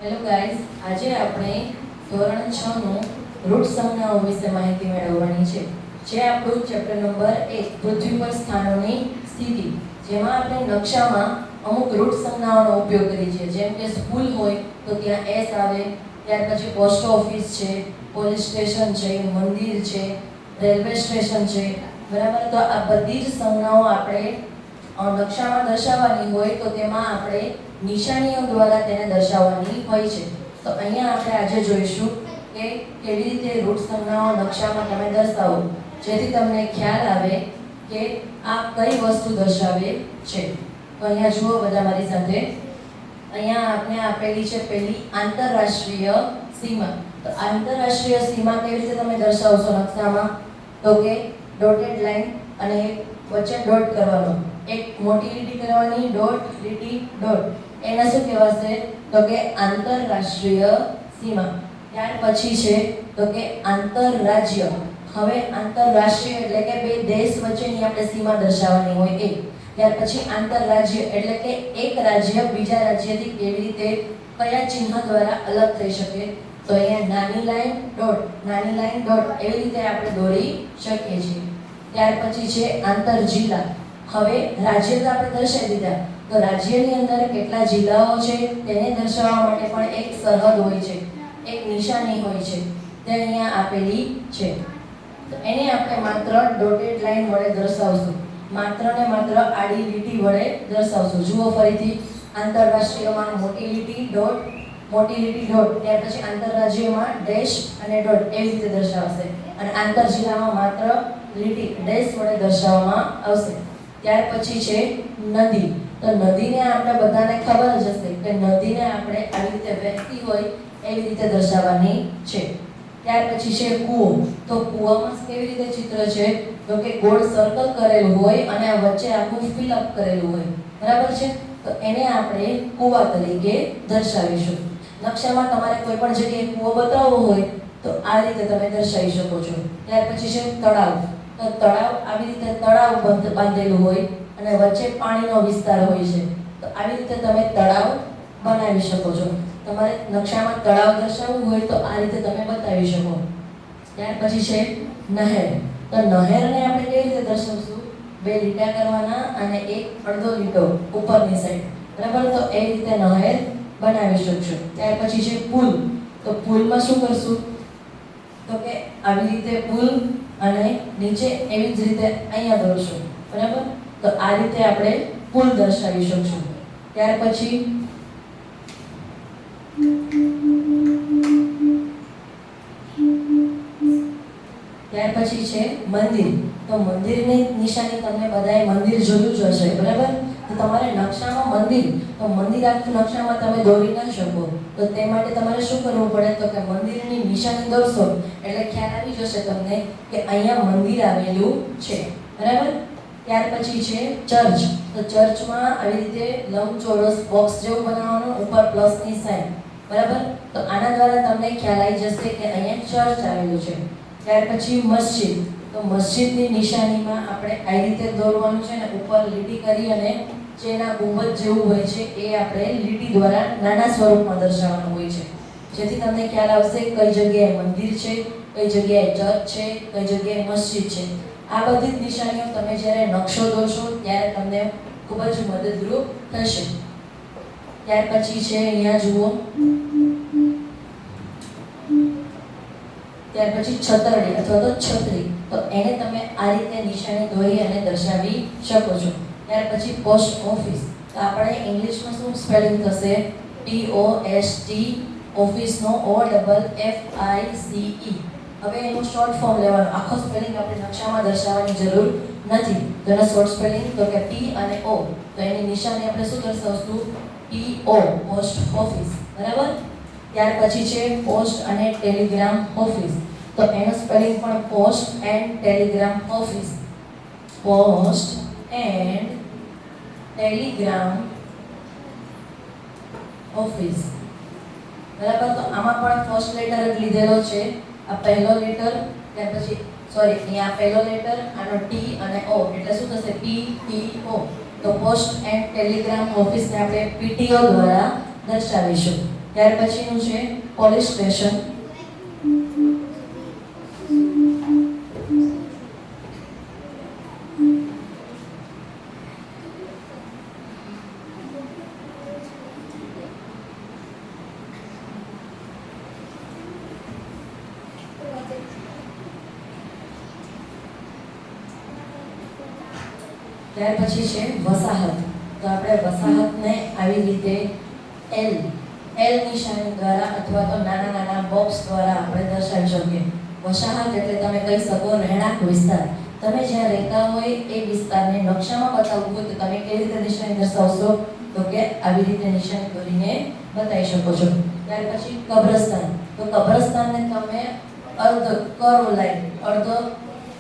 Hello guys, આજે આપણે ધોરણ 6 નું રૂટ સંજ્ઞાઓ વિશે માહિતી મેળવવાની છે. જે આપણું ચેપ્ટર નંબર 1 પૃથ્વી પર સ્થાનોની સ્થિતિ, જેમાં આપણે નકશામાં અમુક રૂટ સંજ્ઞાઓનો ઉપયોગ કરીએ છીએ. જેમ કે સ્કૂલ હોય તો ત્યાં એસ આવે, ત્યાર પછી પોસ્ટ ઓફિસ છે, પોલીસ સ્ટેશન છે, મંદિર છે, રેલવે સ્ટેશન છે, બરાબર. તો આ બધી જ સંજ્ઞાઓ આપણે નકશામાં દર્શાવવાની હોય તો તેમાં આપણે નિશાનીઓ દ્વારા તેને દર્શાવવાની હોય છે. તો અહીંયા આપણે આજે જોઈશું કે કેવી રીતે રૂટ સંજ્ઞાઓ નકશામાં તમે દર્શાવો, જેથી તમને ખ્યાલ આવે કે આ કઈ વસ્તુ દર્શાવે છે. તો અહીંયા જુઓ બધા મારી સાથે, અહીંયા આપણે આપેલી છે પહેલી આંતરરાષ્ટ્રીય સીમા. તો આંતરરાષ્ટ્રીય સીમા કેવી રીતે તમે દર્શાવશો નકશામાં? તો કે ડોટેડ લાઈન અને વચ્ચે ડોટ કરવાનો, એક મોટી લીટી કરવાની, ડોટ લીટી ડોટ, એને શું કહેવાશે? તો કે આંતરરાષ્ટ્રીય સીમા. ત્યાર પછી છે તો કે આંતરરાજ્ય. હવે આંતરરાષ્ટ્રીય એટલે કે બે દેશ વચ્ચેની આપણે સીમા દર્શાવવાની હોય એ. ત્યાર પછી આંતરરાજ્ય એટલે કે એક રાજ્ય બીજા રાજ્યથી કેવી રીતે કયા ચિહ્ન દ્વારા અલગ થઈ શકે. તો અહીંયા નાની લાઈન ડોટ, નાની લાઈન ડોટ, એવી રીતે આપણે દોરી શકીએ છીએ. ત્યાર પછી છે આંતરજિલ્લા. હવે રાજ્ય તો આપણે દર્શાવી દીધા, તો રાજ્યની અંદર કેટલા જિલ્લાઓ છે તેને દર્શાવવા માટે પણ એક સરહદ હોય છે, એક નિશાની હોય છે, તે અહીંયા આપેલી છે. તો એને આપણે માત્ર ડોટેડ લાઈન વડે દર્શાવશું, માત્ર ને માત્ર આડી લીટી વડે દર્શાવશું. જુઓ ફરીથી, આંતરરાષ્ટ્રીયમાં મોટી લીટી ડોટ, મોટી લીટી ડોટ, ત્યાર પછી આંતરરાજ્યમાં ડેશ અને ડોટ, એવી રીતે દર્શાવશે. અને આંતરજિલ્લામાં માત્ર લીટી ડેશ વડે દર્શાવવામાં આવશે. ત્યાર પછી છે નદી. તો નદીને આપણે બધાને ખબર જ હશે કે નદીને આપણે આવી રીતે વહેતી હોય એવી રીતે દર્શાવવાની છે. ત્યાર પછી છે કૂવો. તો કૂવામાં કેવી રીતે ચિત્ર છે? તો કે ગોળ સર્કલ કરેલું હોય અને આ વચ્ચે આખું ફિલઅપ કરેલું હોય, બરાબર છે. તો એને આપણે કૂવા તરીકે દર્શાવીશું. નકશામાં તમારે કોઈ પણ જગ્યાએ કૂવો બતાવવો હોય તો આ રીતે તમે દર્શાવી શકો છો. ત્યાર પછી છે તળાવ. તો તળાવ આવી રીતે તળાવ બાંધેલું હોય અને વચ્ચે પાણીનો વિસ્તાર હોય છે, તો આવી રીતે તમે તળાવ બનાવી શકો છો. તમારે નકશામાં તળાવ દર્શાવવું હોય તો આ રીતે તમે બતાવી શકો. ત્યાર પછી છે નહેર. તો નહેરને આપણે કેવી રીતે દર્શાવશું? બે લીટા કરવાના અને એક અડધો લીટો ઉપરની સાઈડ, બરાબર. તો એ રીતે નહેર બનાવી શકશો. ત્યાર પછી છે પુલ. તો પુલમાં શું કરશું? તો કે આવી રીતે પુલ અને નીચે એવી જ રીતે અહીંયા દોરશું, બરાબર. તો આ રીતે આપણે પુલ દર્શાવી શકશું. ત્યાર પછી છે મંદિર. તો મંદિરની નિશાની તમે બધાએ મંદિર જોયું જ હશે, બરાબર. તો તમારે નકશામાં મંદિર, તો મંદિર આખું નકશામાં તમે દોરી ના શકો, તો તે માટે તમારે શું કરવું પડે? તો કે મંદિરની નિશાની દોરશો એટલે ખ્યાલ આવી જશે તમને કે અહીંયા મંદિર આવેલું છે, બરાબર. ત્યાર પછી છે ચર્ચ. તો ચર્ચમાં આવી રીતે લંબચોરસ બોક્સ જેવું બનાવવાનું, ઉપર પ્લસની સાઇન, બરાબર. તો આના દ્વારા તમને ખ્યાલ આવી જશે કે અહીંયા ચર્ચ આવેલું છે. ત્યાર પછી મસ્જિદ. તો મસ્જિદની નિશાનીમાં આપણે આ રીતે દોરવાનું છે ને ઉપર લીટી કરી અને જેના ગુંબજ જેવું હોય છે એ આપણે લીટી દ્વારા નાના સ્વરૂપમાં દર્શાવવાનું હોય છે, જેથી તમને ખ્યાલ આવશે કઈ જગ્યાએ મંદિર છે, કઈ જગ્યાએ ચર્ચ છે, કઈ જગ્યાએ મસ્જિદ છે. આ બધી જ નિશાનીઓ તમે જ્યારે નકશો દોરશો ત્યારે તમને ખૂબ જ મદદરૂપ થશે. ત્યાર પછી છે અહીંયા જુઓ, ત્યાર પછી છતરડી અથવા તો છત્રી. તો એને તમે આ રીતે નિશાની દોરી અને દર્શાવી શકો છો. ત્યાર પછી પોસ્ટ ઓફિસ. તો આપણે ઇંગ્લિશમાં શું સ્પેલિંગ થશે? POST, ઓફિસનો OFFICE. હવે એનું શોર્ટ ફોર્મ લેવાનું, આખો સ્પેલિંગ આપણે નકશામાં દર્શાવવાની જરૂર નથી. તો એનો શોર્ટ સ્પેલિંગ તો કે P અને O. તો એની નિશાની આપણે શું દર્શાવશું? PO, પોસ્ટ ઓફિસ, બરાબર. ત્યાર પછી છે પોસ્ટ અને ટેલિગ્રામ ઓફિસ. તો એનો સ્પેલિંગ પણ post and Telegram office, post and Telegram office, બરાબર. તો આમાં પણ ફર્સ્ટ લેટર જ લીધેલો છે, આ પહેલો લેટર, ત્યાર પછી અહીંયા પહેલો લેટર, આનો T અને O, એટલે શું થશે? PTO. તો પોસ્ટ એન્ડ ટેલિગ્રામ ઓફિસને આપણે PTO દ્વારા દર્શાવીશું. ત્યાર પછીનું છે પોલીસ સ્ટેશન. ત્યાર પછી છે વસાહત. તો આપણે વસાહતને આવી રીતે એલ નિશાની દ્વારા અથવા તો નાના નાના બોક્સ દ્વારા આપણે દર્શાવી શકીએ. વસાહત એટલે તમે કહી શકો રહેણાંક વિસ્તાર. તમે જ્યાં રહેતા હોય એ વિસ્તારને નકશામાં બતાવવું હોય તો તમે કેવી રીતે નિશાની દર્શાવશો? તો કે આવી રીતે નિશાની કરીને બતાવી શકો છો. ત્યાર પછી કબ્રસ્તાન. તો કબ્રસ્તાનને તમે અર્ધ કર્વ લાઈન, અર્ધ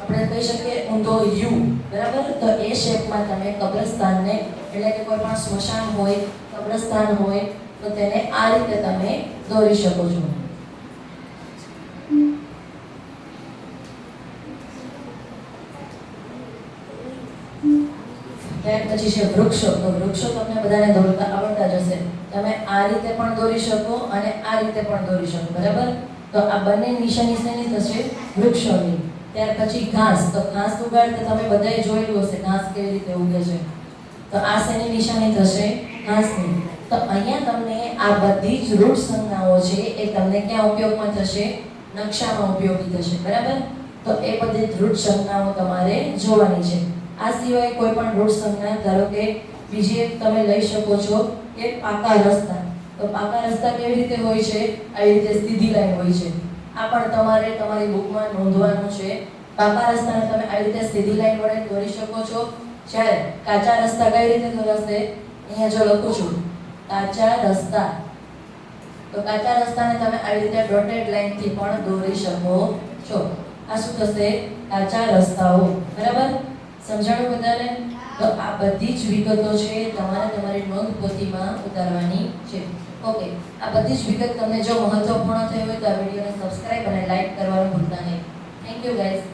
આપણે કહી શકીએ ઊંધો યુ, બરાબર? તો એ શેપમાં તમે કબ્રસ્તાનને, એટલે કે કોઈ પણ સ્મશાન હોય, કબ્રસ્તાન હોય, તો તેને આ રીતે તમે દોરી શકો છો. ત્યાર પછી છે વૃક્ષો. તો વૃક્ષો તમને બધાને દોરતા આવડતા જ હશે. તમે આ રીતે પણ દોરી શકો અને આ રીતે પણ દોરી શકો, બરાબર? તો આ બંને નિશાની શેની થશે? વૃક્ષોની. ત્યાર પછી ઘાસ. તો ઘાસ ઉગાડતા તમે બધાએ જોયેલું હશે ઘાસ કેવી રીતે ઉગે છે. તો આ શેની નિશાની થશે? ઘાસની. તો અહીંયા તમને આ બધી જ રૂટ સંજ્ઞાઓ છે એ તમને ક્યાં ઉપયોગમાં થશે? નકશામાં ઉપયોગી થશે, બરાબર? તો એ બધી જ રૂટ સંજ્ઞાઓ તમારે જોવાની છે. આ સિવાય કોઈ પણ રૂટ સંજ્ઞા, ધારો કે બીજી એક તમે લઈ શકો છો કે પાકા રસ્તા. તો પાકા રસ્તા કેવી રીતે હોય છે? આવી રીતે સીધી લાઈન હોય છે. આ પણ તમારે તમારી બુકમાં નોંધવાનું છે. પાકા રસ્તાને તમે આવી રીતે સીધી લાઈન વડે દોરી શકો છો. જ્યારે કાચા રસ્તા કઈ રીતે દોરાશે? અહીંયા જો લખું છું કાચા રસ્તા, તો કાચા રસ્તાને તમે આવી રીતે ડોટેડ લાઈનથી પણ દોરી શકો છો. આ શું થશે? કાચા રસ્તાઓ, બરાબર? સમજાણું બધાને? તો આ બધી જ વિગતો છે તમારે તમારી નોંધપોથીમાં ઉતારવાની છે. ઓકે, આ બધી જ વિગત તમને જો મહત્વપૂર્ણ થઈ હોય તો આ વિડીયોને સબસ્ક્રાઇબ અને લાઈક કરવાનું ભૂલતા નહીં. Thank you guys.